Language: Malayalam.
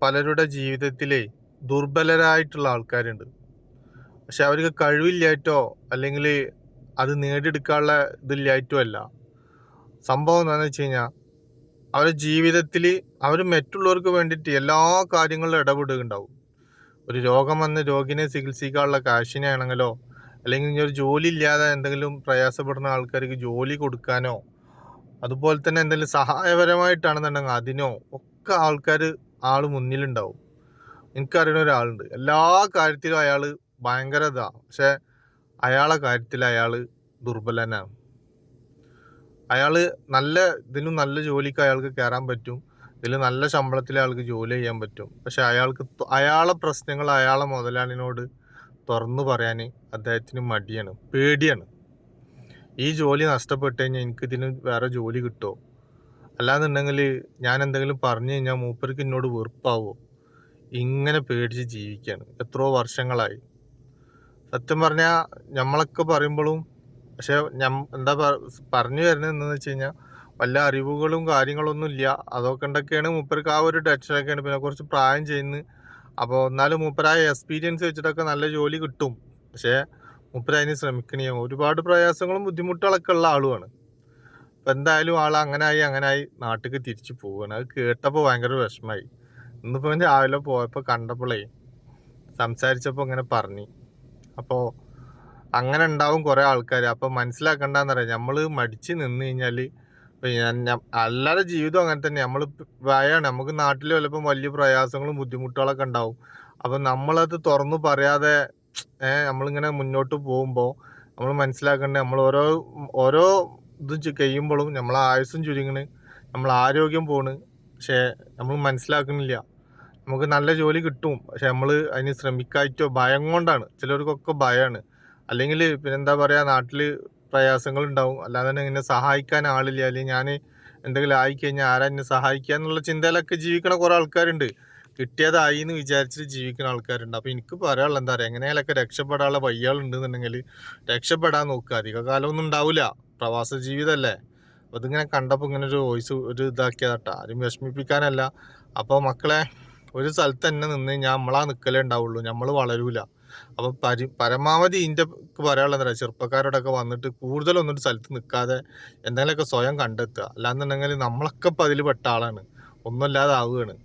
പലരുടെ ജീവിതത്തിലേ ദുർബലരായിട്ടുള്ള ആൾക്കാരുണ്ട്. പക്ഷെ അവർക്ക് കഴിവില്ലായിട്ടോ അല്ലെങ്കിൽ അത് നേടിയെടുക്കാനുള്ള ഇതില്ലായിട്ടോ അല്ല. സംഭവം എന്താണെന്ന് വെച്ച് കഴിഞ്ഞാൽ അവരുടെ ജീവിതത്തിൽ അവർ മറ്റുള്ളവർക്ക് വേണ്ടിയിട്ട് എല്ലാ കാര്യങ്ങളിലും ഇടപെടുകയുണ്ടാവും. ഒരു രോഗം വന്ന് രോഗിനെ ചികിത്സിക്കാനുള്ള കാശിനെ ആണെങ്കിലോ, അല്ലെങ്കിൽ ഇനി ഒരു ജോലി ഇല്ലാതെ എന്തെങ്കിലും പ്രയാസപ്പെടുന്ന ആൾക്കാർക്ക് ജോലി കൊടുക്കാനോ, അതുപോലെ തന്നെ എന്തെങ്കിലും സഹായപരമായിട്ടാണെന്നുണ്ടെങ്കിൽ അതിനോ ഒക്കെ ആള് മുന്നിലുണ്ടാവും. എനിക്കറിയുന്ന ഒരാളുണ്ട്. എല്ലാ കാര്യത്തിലും അയാള് ഭയങ്കര ഇതാ. പക്ഷെ അയാളെ കാര്യത്തിൽ അയാള് ദുർബലനാണ്. അയാള് നല്ല ജോലിക്ക് അയാൾക്ക് കയറാൻ പറ്റും. ഇതിൽ നല്ല ശമ്പളത്തിൽ അയാൾക്ക് ജോലി ചെയ്യാൻ പറ്റും. പക്ഷെ അയാളെ പ്രശ്നങ്ങൾ അയാളെ മുതലാളിനോട് തുറന്നു പറയാൻ അദ്ദേഹത്തിന് മടിയാണ്, പേടിയാണ്. ഈ ജോലി നഷ്ടപ്പെട്ട് കഴിഞ്ഞാൽ എനിക്കിതിന് വേറെ ജോലി കിട്ടുമോ, അല്ലാന്നുണ്ടെങ്കിൽ ഞാൻ എന്തെങ്കിലും പറഞ്ഞു കഴിഞ്ഞാൽ മൂപ്പർക്ക് എന്നോട് വെറുപ്പാവോ, ഇങ്ങനെ പേടിച്ച് ജീവിക്കുകയാണ് എത്രയോ വർഷങ്ങളായി. സത്യം പറഞ്ഞാൽ നമ്മളൊക്കെ പറയുമ്പോഴും, പക്ഷെ പറഞ്ഞു വരുന്നത് എന്താണെന്ന് വെച്ച് കഴിഞ്ഞാൽ വല്ല അറിവുകളും കാര്യങ്ങളൊന്നും ഇല്ല. അതൊക്കെ ഉണ്ടൊക്കെയാണ് മൂപ്പർക്ക് ആ ഒരു ടെൻഷനൊക്കെയാണ്. പിന്നെ കുറച്ച് പ്രായം ചെയ്യുന്നത്. അപ്പോൾ എന്നാലും മൂപ്പരായ എക്സ്പീരിയൻസ് വെച്ചിട്ടൊക്കെ നല്ല ജോലി കിട്ടും. പക്ഷേ മൂപ്പര് അതിന് ശ്രമിക്കണേ. ഒരുപാട് പ്രയാസങ്ങളും ബുദ്ധിമുട്ടുകളൊക്കെ ഉള്ള ആളുമാണ്. അപ്പം എന്തായാലും ആൾ അങ്ങനായി നാട്ടിലേക്ക് തിരിച്ചു പോവുകയാണ്. അത് കേട്ടപ്പോൾ ഭയങ്കര വിഷമമായി. ഇന്നിപ്പോൾ രാവിലെ പോയപ്പോൾ കണ്ടപ്പോഴേ സംസാരിച്ചപ്പോൾ ഇങ്ങനെ പറഞ്ഞു. അപ്പോൾ അങ്ങനെ ഉണ്ടാവും കുറേ ആൾക്കാർ. അപ്പം മനസ്സിലാക്കണ്ടെന്നറിയാം, നമ്മൾ മടിച്ച് നിന്ന് കഴിഞ്ഞാൽ അല്ലാതെ ജീവിതം അങ്ങനെ തന്നെ. നമ്മൾ ഭയമാണ്, നമുക്ക് നാട്ടിൽ ചിലപ്പം വലിയ പ്രയാസങ്ങളും ബുദ്ധിമുട്ടുകളൊക്കെ ഉണ്ടാവും. അപ്പം നമ്മളത് തുറന്നു പറയാതെ നമ്മളിങ്ങനെ മുന്നോട്ട് പോകുമ്പോൾ നമ്മൾ മനസ്സിലാക്കേണ്ടത്, നമ്മൾ ഓരോ ഇത് കഴിയുമ്പോഴും നമ്മളെ ആയുസ്സും ചുരുങ്ങണ്, നമ്മളെ ആരോഗ്യം പോണ്. പക്ഷേ നമ്മൾ മനസ്സിലാക്കുന്നില്ല. നമുക്ക് നല്ല ജോലി കിട്ടും, പക്ഷെ നമ്മൾ അതിന് ശ്രമിക്കായിട്ടോ ഭയം കൊണ്ടാണ്. ചിലർക്കൊക്കെ ഭയമാണ്. അല്ലെങ്കിൽ പിന്നെന്താ പറയുക, നാട്ടിൽ പ്രയാസങ്ങളുണ്ടാവും. അല്ലാതെ തന്നെ എന്നെ സഹായിക്കാൻ ആളില്ല, അല്ലെങ്കിൽ ഞാൻ എന്തെങ്കിലും ആയിക്കഴിഞ്ഞാൽ ആരാ എന്നെ സഹായിക്കുക എന്നുള്ള ചിന്തയിലൊക്കെ ജീവിക്കണ കുറേ ആൾക്കാരുണ്ട്. കിട്ടിയതായി എന്ന് വിചാരിച്ചിട്ട് ജീവിക്കുന്ന ആൾക്കാരുണ്ട്. അപ്പോൾ എനിക്ക് പറയാനുള്ളത് എന്താ പറയുക, എങ്ങനെയാലൊക്കെ രക്ഷപ്പെടാനുള്ള വഴികളുണ്ടെന്നുണ്ടെങ്കിൽ രക്ഷപ്പെടാൻ നോക്കുക. അധിക കാലമൊന്നും ഉണ്ടാവില്ല, പ്രവാസ ജീവിതമല്ലേ. അപ്പോൾ ഇതിങ്ങനെ കണ്ടപ്പോൾ ഇങ്ങനെ ഒരു വോയിസ് ഇതാക്കിയതാട്ടോ, ആരും വിഷമിപ്പിക്കാനല്ല. അപ്പോൾ മക്കളെ, ഒരു സ്ഥലത്ത് തന്നെ നിന്ന് കഴിഞ്ഞാൽ നമ്മളാ നിൽക്കലേ ഉണ്ടാവുള്ളൂ, നമ്മൾ വളരൂല. അപ്പോൾ പരമാവധി ഇതിൻ്റെ പറയാനുള്ളത് എന്താ, ചെറുപ്പക്കാരോടൊക്കെ വന്നിട്ട് കൂടുതലൊന്നും ഒരു സ്ഥലത്ത് നിൽക്കാതെ എന്തെങ്കിലുമൊക്കെ സ്വയം കണ്ടെത്തുക. അല്ലാന്നുണ്ടെങ്കിൽ നമ്മളൊക്കെ ഇപ്പം അതിൽ പെട്ട ആളാണ്, ഒന്നുമില്ലാതെ ആവുകയാണ്.